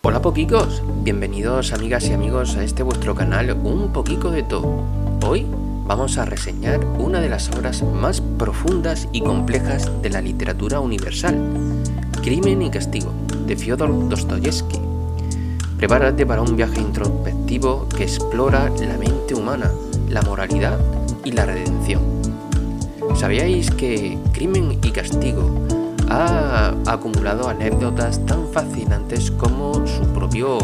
Hola poquicos, bienvenidos amigas y amigos a este vuestro canal Un Poquico de Todo. Hoy vamos a reseñar una de las obras más profundas y complejas de la literatura universal, Crimen y Castigo, de Fyodor Dostoyevski. Prepárate para un viaje introspectivo que explora la mente humana, la moralidad y la redención. ¿Sabíais que Crimen y Castigo ha acumulado anécdotas tan fascinantes como su propio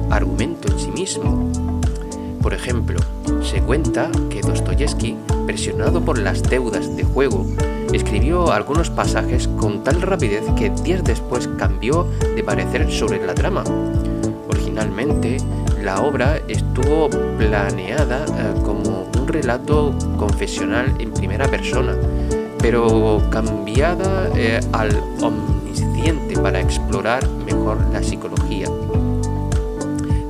argumento en sí mismo? Por ejemplo, se cuenta que Dostoyevski, presionado por las deudas de juego, escribió algunos pasajes con tal rapidez que días después cambió de parecer sobre la trama. Originalmente, la obra estuvo planeada como un relato confesional en primera persona, pero cambiada al omnisciente para explorar mejor la psicología.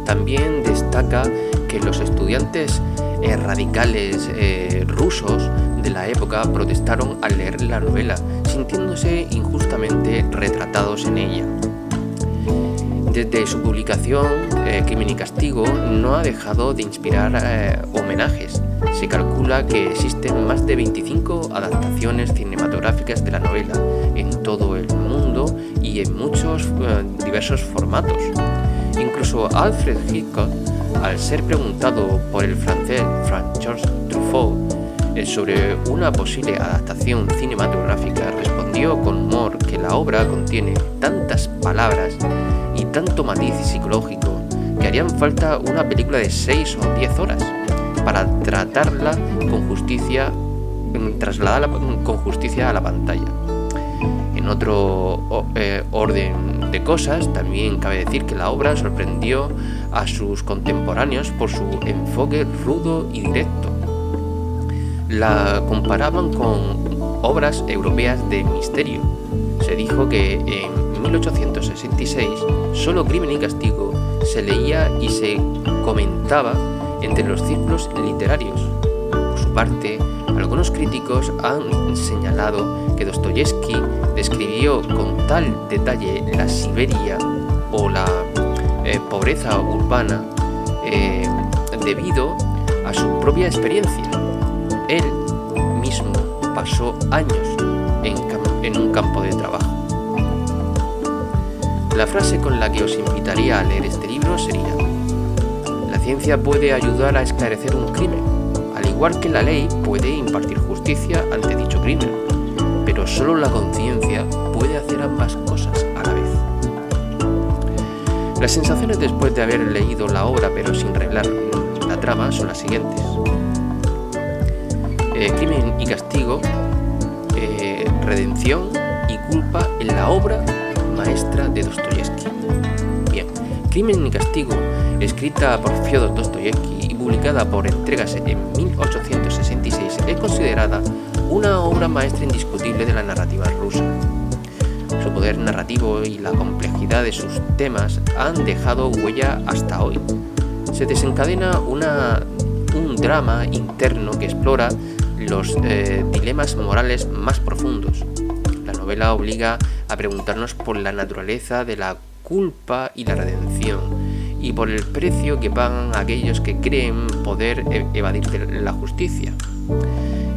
También destaca que los estudiantes radicales rusos de la época protestaron al leer la novela, sintiéndose injustamente retratados en ella. Desde su publicación, Crimen y Castigo no ha dejado de inspirar homenajes. Se calcula que existen más de 25 adaptaciones cinematográficas de la novela en todo el mundo y en muchos diversos formatos. Incluso Alfred Hitchcock, al ser preguntado por el francés François Truffaut sobre una posible adaptación cinematográfica, respondió con humor que la obra contiene tantas palabras y tanto matiz psicológico que harían falta una película de 6 o 10 horas para trasladarla con justicia a la pantalla. En otro orden de cosas, también cabe decir que la obra sorprendió a sus contemporáneos por su enfoque rudo y directo. La comparaban con obras europeas de misterio. Se dijo que en 1866 solo Crimen y Castigo se leía y se comentaba entre los círculos literarios. Por su parte, algunos críticos han señalado que Dostoyevski describió con tal detalle la Siberia o la pobreza urbana debido a su propia experiencia. Él mismo pasó años en un campo de trabajo. La frase con la que os invitaría a leer este libro sería: la ciencia puede ayudar a esclarecer un crimen, al igual que la ley puede impartir justicia ante dicho crimen, pero solo la conciencia puede hacer ambas cosas a la vez. Las sensaciones después de haber leído la obra pero sin revelar la trama son las siguientes. Crimen y Castigo, redención y culpa en la obra maestra de Dostoyevski. Bien, Crimen y Castigo, escrita por Fyodor Dostoyevski y publicada por entregas en 1866, es considerada una obra maestra indiscutible de la narrativa rusa. Su poder narrativo y la complejidad de sus temas han dejado huella hasta hoy. Se desencadena un drama interno que explora los dilemas morales más profundos. La novela obliga a preguntarnos por la naturaleza de la culpa y la redención, y por el precio que pagan aquellos que creen poder evadir la justicia.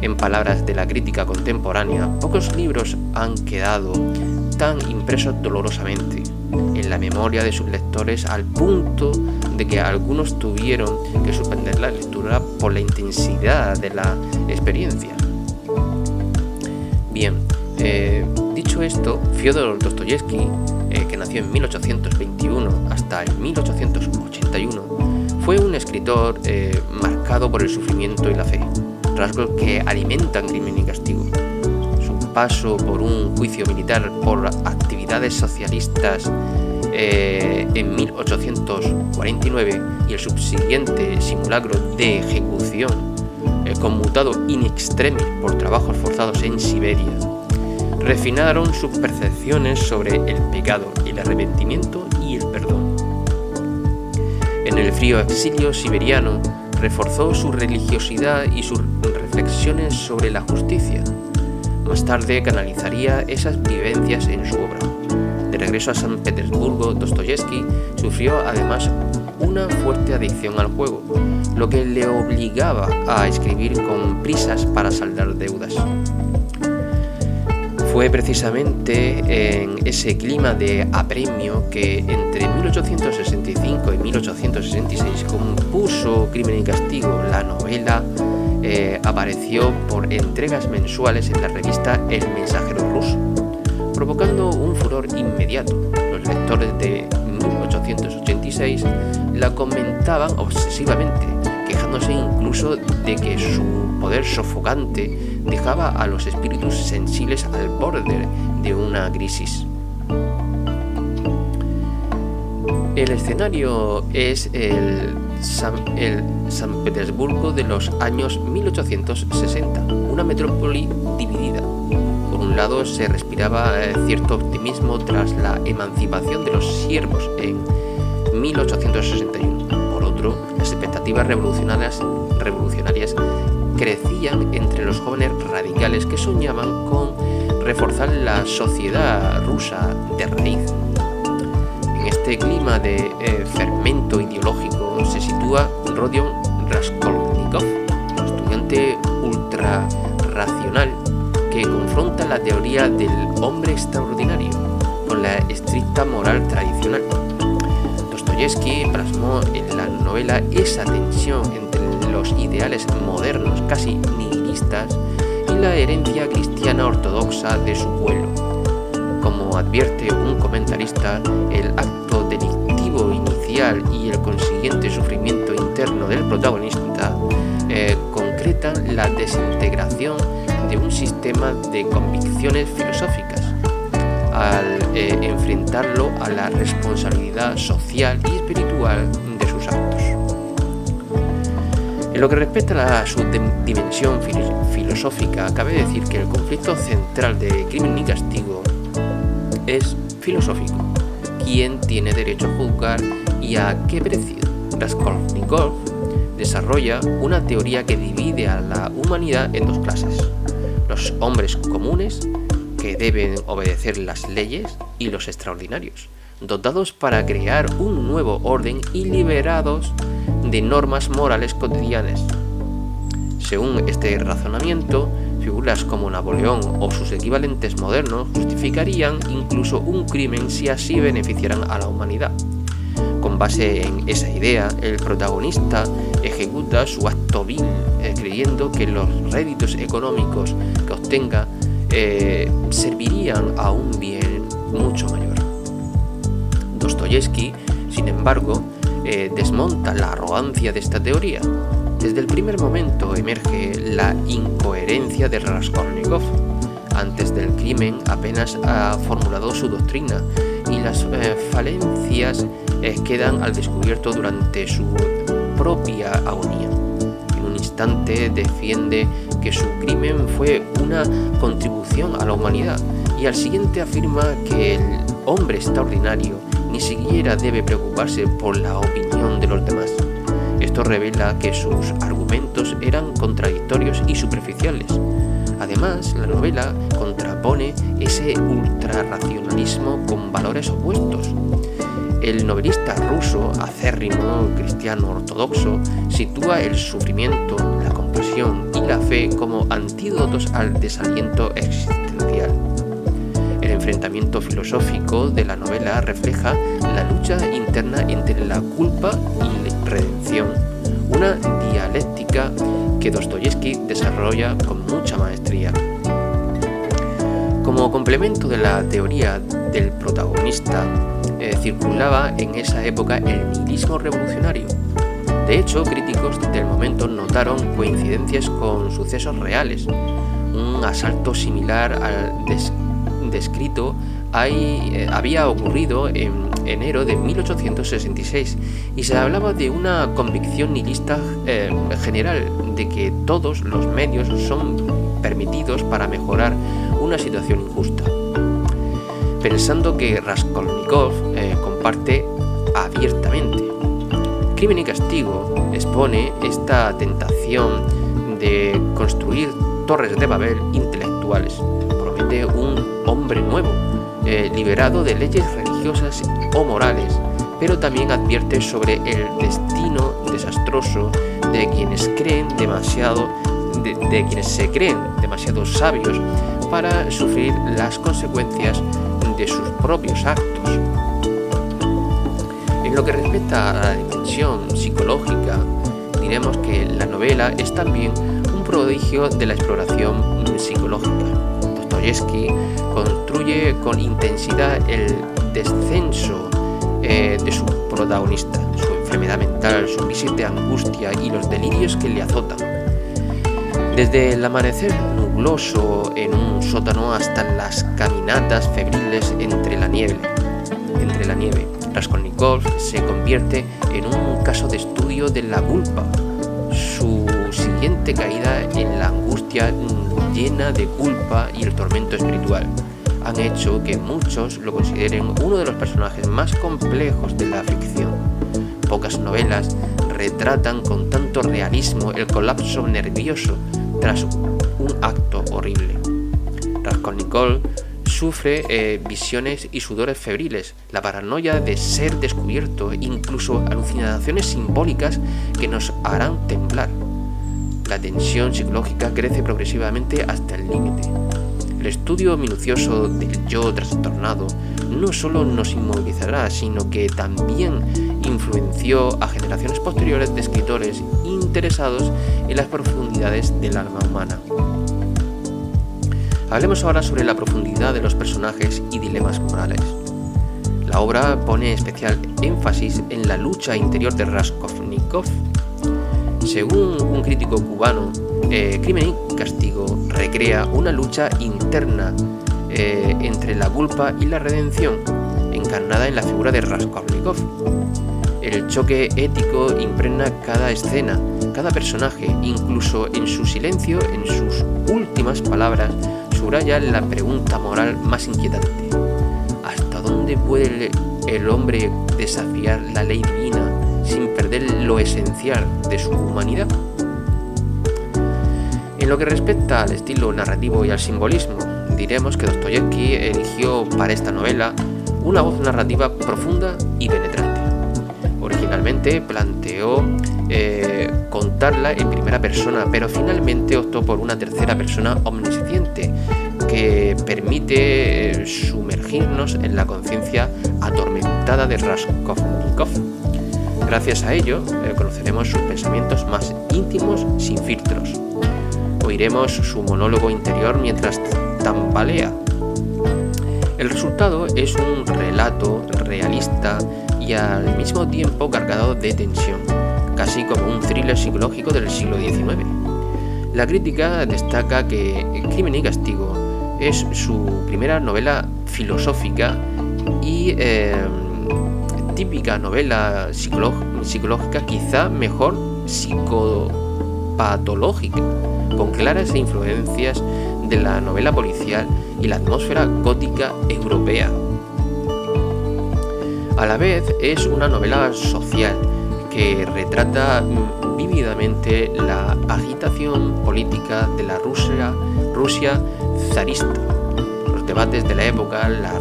En palabras de la crítica contemporánea, pocos libros han quedado tan impresos dolorosamente en la memoria de sus lectores al punto de que algunos tuvieron que suspender la lectura por la intensidad de la experiencia. Bien, dicho esto, Fyodor Dostoyevski, que nació en 1821 hasta el 1881, fue un escritor marcado por el sufrimiento y la fe, rasgos que alimentan Crimen y Castigo. Su paso por un juicio militar por actividades socialistas en 1849 y el subsiguiente simulacro de ejecución conmutado in extremis por trabajos forzados en Siberia, refinaron sus percepciones sobre el pecado, el arrepentimiento y el perdón. En el frío exilio siberiano reforzó su religiosidad y sus reflexiones sobre la justicia. Más tarde canalizaría esas vivencias en su obra. De De regreso a San Petersburgo, Dostoyevski sufrió además una fuerte adicción al juego, lo que le obligaba a escribir con prisas para saldar deudas. Fue precisamente en ese clima de apremio que entre 1865 y 1866 compuso Crimen y Castigo. La novela apareció por entregas mensuales en la revista El Mensajero Ruso, provocando un furor inmediato. Los lectores de 1886 la comentaban obsesivamente, quejándose incluso de que su poder sofocante dejaba a los espíritus sensibles al borde de una crisis. El escenario es el San Petersburgo de los años 1860, una metrópoli dividida. Por un lado se respiraba cierto optimismo tras la emancipación de los siervos en 1861. Por otro, las expectativas revolucionarias crecían entre los jóvenes radicales que soñaban con reforzar la sociedad rusa de raíz. En este clima de fermento ideológico se sitúa Rodion Raskolnikov, estudiante ultrarracional que confronta la teoría del hombre extraordinario con la estricta moral tradicional. Dostoyevski plasmó en la novela esa tensión entre los ideales modernos casi nihilistas y la herencia cristiana ortodoxa de su pueblo. Como advierte un comentarista, el acto delictivo inicial y el consiguiente sufrimiento interno del protagonista concretan la desintegración de un sistema de convicciones filosóficas al enfrentarlo a la responsabilidad social y espiritual de sus actos. En lo que respecta a su dimensión filosófica, cabe decir que el conflicto central de Crimen y Castigo es filosófico. ¿Quién tiene derecho a juzgar y a qué precio? Raskolnikov desarrolla una teoría que divide a la humanidad en dos clases: los hombres comunes, que deben obedecer las leyes, y los extraordinarios, dotados para crear un nuevo orden y liberados de normas morales cotidianas. Según este razonamiento, figuras como Napoleón o sus equivalentes modernos justificarían incluso un crimen si así beneficiaran a la humanidad. Con base en esa idea, el protagonista ejecuta su acto vil, creyendo que los réditos económicos que obtenga servirían a un bien mucho mayor. Dostoyevski, sin embargo, desmonta la arrogancia de esta teoría. Desde el primer momento emerge la incoherencia de Raskolnikov. Antes del crimen apenas ha formulado su doctrina y las falencias quedan al descubierto durante su propia agonía. En un instante defiende que su crimen fue una contribución a la humanidad y al siguiente afirma que el hombre extraordinario ni siquiera debe preocuparse por la opinión de los demás. Esto revela que sus argumentos eran contradictorios y superficiales. Además, la novela contrapone ese ultrarracionalismo con valores opuestos. El novelista ruso, acérrimo cristiano ortodoxo, sitúa el sufrimiento, la compasión y la fe como antídotos al desaliento existencial. El enfrentamiento filosófico de la novela refleja la lucha interna entre la culpa y la redención, una dialéctica que Dostoyevski desarrolla con mucha maestría. Como complemento de la teoría del protagonista, circulaba en esa época el nihilismo revolucionario. De hecho, críticos del momento notaron coincidencias con sucesos reales. Un asalto similar al descrito había ocurrido en enero de 1866 y se hablaba de una convicción nihilista general de que todos los medios son permitidos para mejorar una situación injusta. Pensando que Raskolnikov comparte abiertamente. Crimen y Castigo expone esta tentación de construir torres de Babel intelectuales. Promete un hombre nuevo, liberado de leyes religiosas o morales, pero también advierte sobre el destino desastroso de quienes se creen demasiado sabios para sufrir las consecuencias de sus propios actos. En lo que respecta a la dimensión psicológica, diremos que la novela es también un prodigio de la exploración psicológica. Dostoyevski construye con intensidad el descenso de su protagonista, su enfermedad mental, su crisis de angustia y los delirios que le azotan. Desde el amanecer nubloso en un sótano hasta las caminatas febriles entre la nieve, Raskolnikov se convierte en un caso de estudio de la culpa. Su siguiente caída en la angustia llena de culpa y el tormento espiritual han hecho que muchos lo consideren uno de los personajes más complejos de la ficción. Pocas novelas retratan con tanto realismo el colapso nervioso tras un acto horrible. Raskolnikov sufre visiones y sudores febriles, la paranoia de ser descubierto, incluso alucinaciones simbólicas que nos harán temblar. La tensión psicológica crece progresivamente hasta el límite. El estudio minucioso del yo trastornado no solo nos inmovilizará, sino que también influenció a generaciones posteriores de escritores interesados en las profundidades del alma humana. Hablemos ahora sobre la profundidad de los personajes y dilemas morales. La obra pone especial énfasis en la lucha interior de Raskolnikov. Según un crítico cubano, Crimen y Castigo recrea una lucha interna entre la culpa y la redención, encarnada en la figura de Raskolnikov. El choque ético impregna cada escena, cada personaje, incluso en su silencio, en sus últimas palabras, subraya la pregunta moral más inquietante. ¿Hasta dónde puede el hombre desafiar la ley divina sin perder lo esencial de su humanidad? En lo que respecta al estilo narrativo y al simbolismo, diremos que Dostoyevski eligió para esta novela una voz narrativa profunda y penetrante. Originalmente planteó contarla en primera persona, pero finalmente optó por una tercera persona omnisciente que permite sumergirnos en la conciencia atormentada de Raskolnikov. Gracias a ello, conoceremos sus pensamientos más íntimos sin filtros. Oiremos su monólogo interior mientras tambalea. El resultado es un relato realista y al mismo tiempo cargado de tensión, casi como un thriller psicológico del siglo XIX. La crítica destaca que Crimen y Castigo es su primera novela filosófica y típica novela psicológica, quizá mejor psicopatológica, con claras influencias de la novela policial y la atmósfera gótica europea. A la vez es una novela social que retrata vívidamente la agitación política de la Rusia zarista, los debates de la época, las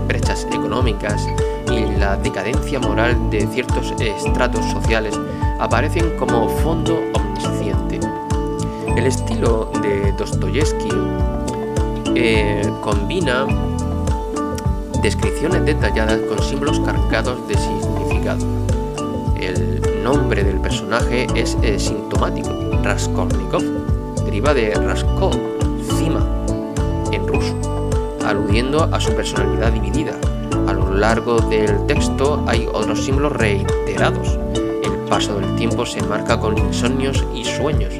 brechas económicas y la decadencia moral de ciertos estratos sociales aparecen como fondo omnisciente. El estilo de Dostoyevski combina descripciones detalladas con símbolos cargados de significado. El nombre del personaje es sintomático. Raskolnikov deriva de Raskol, cima, en ruso, aludiendo a su personalidad dividida. A lo largo del texto hay otros símbolos reiterados. El paso del tiempo se marca con insomnios y sueños.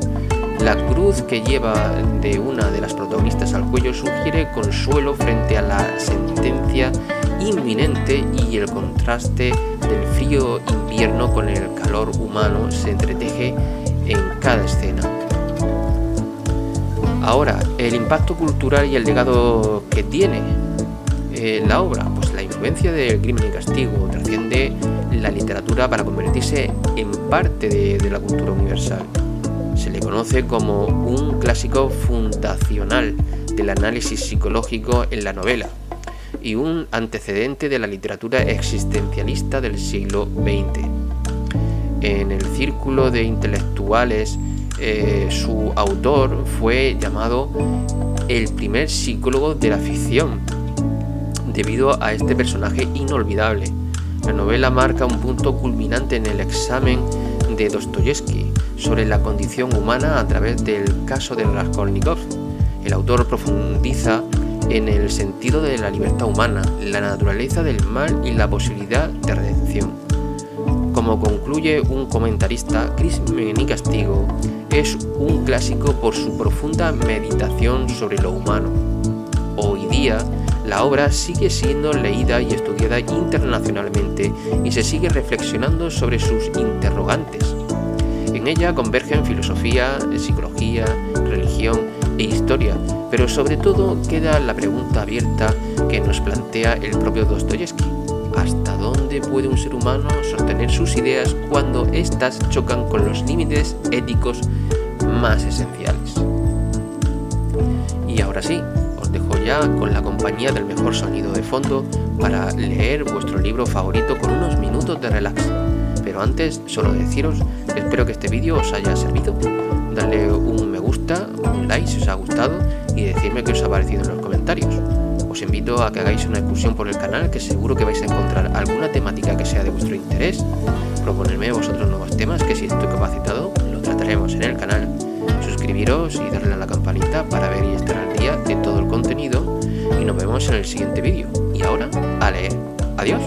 La cruz que lleva de una de las protagonistas al cuello sugiere consuelo frente a la sentencia inminente, y el contraste del frío invierno con el calor humano se entreteje en cada escena. Ahora, el impacto cultural y el legado que tiene la obra, pues la influencia del Crimen y Castigo trasciende la literatura para convertirse en parte de la cultura universal. Se le conoce como un clásico fundacional del análisis psicológico en la novela, y un antecedente de la literatura existencialista del siglo XX. En el círculo de intelectuales, su autor fue llamado el primer psicólogo de la ficción, debido a este personaje inolvidable. La novela marca un punto culminante en el examen de Dostoyevsky sobre la condición humana a través del caso de Raskolnikov. El autor profundiza en el sentido de la libertad humana, la naturaleza del mal y la posibilidad de redención. Como concluye un comentarista, Crimen y Castigo es un clásico por su profunda meditación sobre lo humano. Hoy día, la obra sigue siendo leída y estudiada internacionalmente y se sigue reflexionando sobre sus interrogantes. En ella convergen filosofía, psicología, religión e historia, pero sobre todo queda la pregunta abierta que nos plantea el propio Dostoyevsky: ¿hasta dónde puede un ser humano sostener sus ideas cuando éstas chocan con los límites éticos más esenciales? Y ahora sí, os dejo ya con la compañía del mejor sonido de fondo para leer vuestro libro favorito con unos minutos de relax. Pero antes, solo deciros que espero que este vídeo os haya servido. Dadle un me gusta, un like si os ha gustado y decidme qué os ha parecido en los comentarios. Os invito a que hagáis una excursión por el canal, que seguro que vais a encontrar alguna temática que sea de vuestro interés. Proponerme vosotros nuevos temas que, si estoy capacitado, lo trataremos en el canal. Suscribiros y darle a la campanita para ver y estar al día de todo el contenido. Y nos vemos en el siguiente vídeo. Y ahora, a leer. Adiós.